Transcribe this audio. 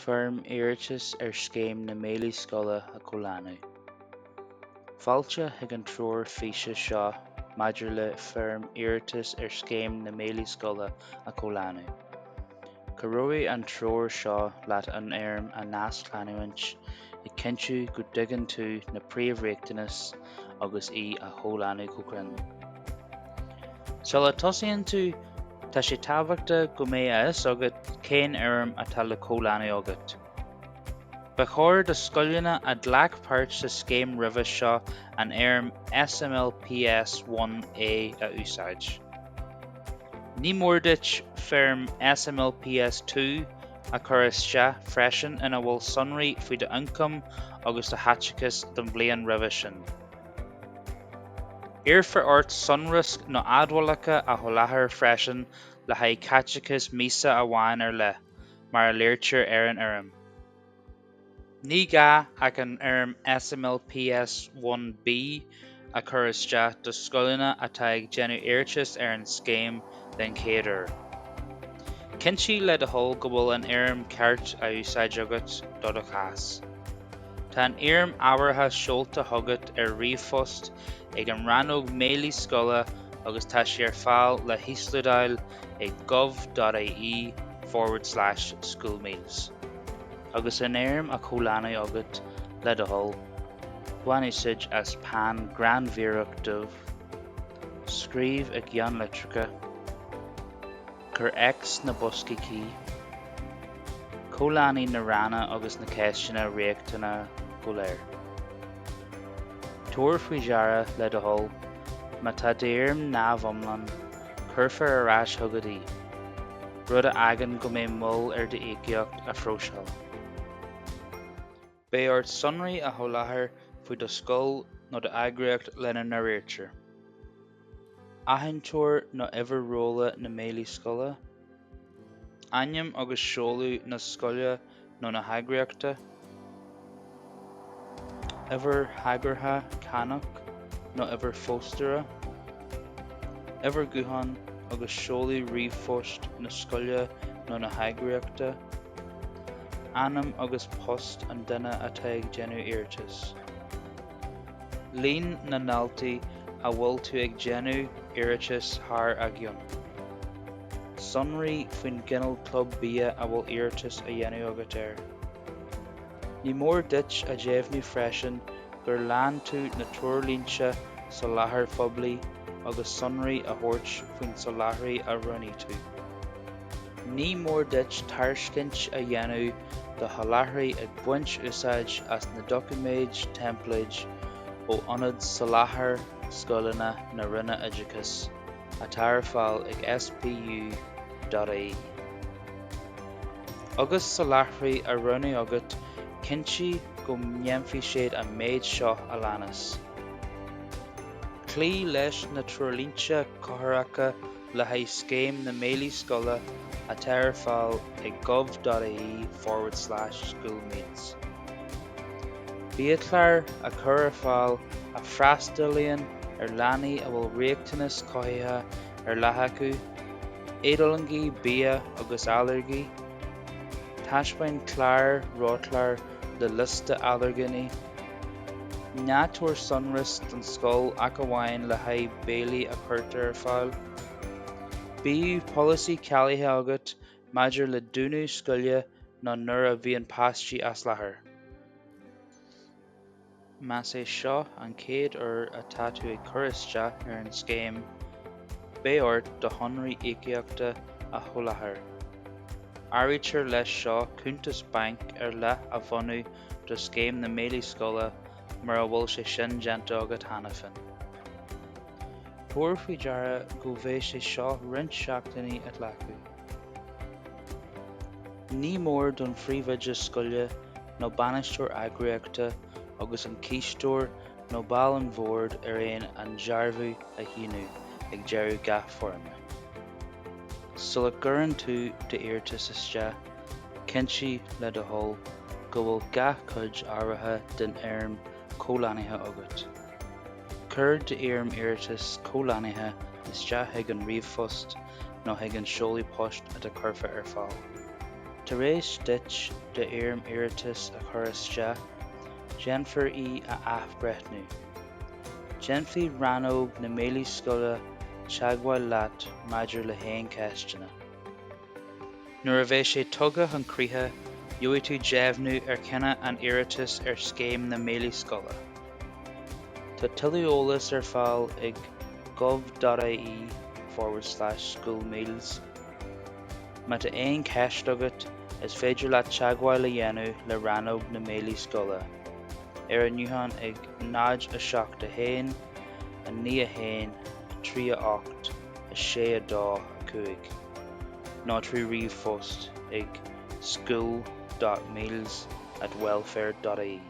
Foirm Iarratais Scéim na mBéilí Scoile a Chomhlánú. Fáilte ag an Treoir físe seo maidir le Foirm Iarratais Scéim na mBéilí Scoile a Chomhlánú. Go raibh an Treoir seo leat an éirm a neamhscleanúint i cinsiú go dtuigeann tú na príomhréachtanas agus í a chomhlánú chomh crinn. Sular tosaíonn tú tá sé tábhachta go mbeidh is agat cén éirm atá le chomhlánú agat. Ba chóir do scoileanna a dleac páirt sa scéim roimhe seo an éirm SMLPS1A a úsáid. Ní mór duit Foirm SMLPS2 a chur isteach freisin ina bhfuil sonraí faoi do ioncam agus do háiteachas don bhliain roimhe sin. Iarfar ort sonrasc nó admhallacha a sholáthar freisin le haghaidh caiteachas míosa a bhain ar le, mar a léirtear ar an éirm. Ní gá ach an éirm SMLPS1B a chur isteach do scoileanna atá ag déanamh Iarratais ar an scéim den chéad uair. Cinntiú le do thóil go bhfuil an éirm ceart a úsáid agat do do chas. Tá an éirm ábhartha seolta thugat ar ríomhphost ag an ranóg mBéilí Scoile agus tá sé ar fáil le híosludáil ag gov.ie/schoolmeals. Agus an éirm a chomhlánú agat le do thóil, bhainisigh as pean granmhíreach dubh, scríobh ag Gian Litreacha, chur ex na boscaí, chomhlánú na ranna agus na céisteanna riachtaine go léir. Tuair faoi deara le do thóil, má tá d'éirm neamh-iomlán, cuirfear ar ais thugadí, rud a agan go mbeidh mul ar do éigeacht a phróiseáil. Bé ort sonraí a sholáthar faoi do scoil nó do eagraíocht lena na réirtear. Aithintúir nó uimhir róla na mBéilí Scoile, ainm agus seoladh na scoile nó na heagraíochta, uimhir heagartha Canuck nó uimhir fóstara, uimhir gúthain agus seoladh ríomhphost na scoile nó na heagraíochta, ainm agus post an duine atá ag déanamh Iarratais. Líon na náltaí a bhfuil tú ag déanamh Iarratais thar a gcionn. Sonraí faoin gcineál club bia a bhfuil Iarratais a dhéanamh agat air. Ní mór duit a déimhnú freisin gur lean tú na tuairlínse sa láthair phobailí agus sonraí a thabhairt faoin solathairtí a runnaí tú. Ní mór duit tairscint a dhéanamh do sholathairtí ag baint úsáid as na doiciméid templaid ó ionad solathair scoileanna na rinne oideachas atá ar fáil ag spu.ie. Agus solathairtí a runnaí agat cinntiú go ndéanfaí siad an méid seo a leanas. Clí leis na tuairlínse cóthracha le haghaidh scéim na mBéilí Scoile atá ar fáil ag gov.ie/schoolmeals. Bíodlár a chur ar fáil a freastalíonn ar leanaí a bhfuil riachtanas cóthaithe ar leith acu, éadólangaí bia agus ailíogí, taispeáin clár rótlair le lista ailíoganí, neartúir sonras don scoil ach amháin le haghaidh béilí a chuirtear ar fáil, bíodh póilísí cealaithe agat maidir le dúnadh scoile nó nuair a bhíonn páistí as láthair. Meas é seo an chéad uair atá tú ag cur isteach ar an scéim, bé ort do honraí éigeachta a sholáthar. Áirítear leis seo cúntas banc ar leith a bhunú do scéim na mBéilí Scoile mar a bhfuil sé sin déanta agat hanafin. Tuair faoi deara go bhfuil sé seo roinnt seachtaine a dleacu. Ní mór don phríomhaide scoile nó banisteoir eagraíochta agus an císteoir nó ball an bhord ar aon an dearbhú a shíniú ag deireadh gach forma. Sular gcuireann tú do Iarratais isteach, cinntiú le do thóil go bhfuil gach cuid áirithe den éirm chomhlánithe agat. Cur de éirm Iarratais chomhlánithe isteach ag an ríomhphost nó ag an seolaí post a de chuirfeadh ar fáil. Tar éis duit de Foirm Iarratais a chur isteach, déanfar í a athbhreithnú. Déanfaí ranóg na mBéilí Scoile teagmhail leat maidir le haon caisteanna. Nuair a bheidh sé tugadh an críthe, gheobhaidh tú deimhnú ar cinneadh an Iarratais ar Scéim na mBéilí Scoile. Tá tuilleadh eolas ar fáil ag gov.ie/schoolmeals. Má tá aon ceist agat, is féidir leat teagmhail a dhéanamh le ranóg na mBéilí Scoile, ar a ndúichan ag 971 9 1 3 8 6 2 nó trí riamh fós ag scoile.meals@welfare.ie.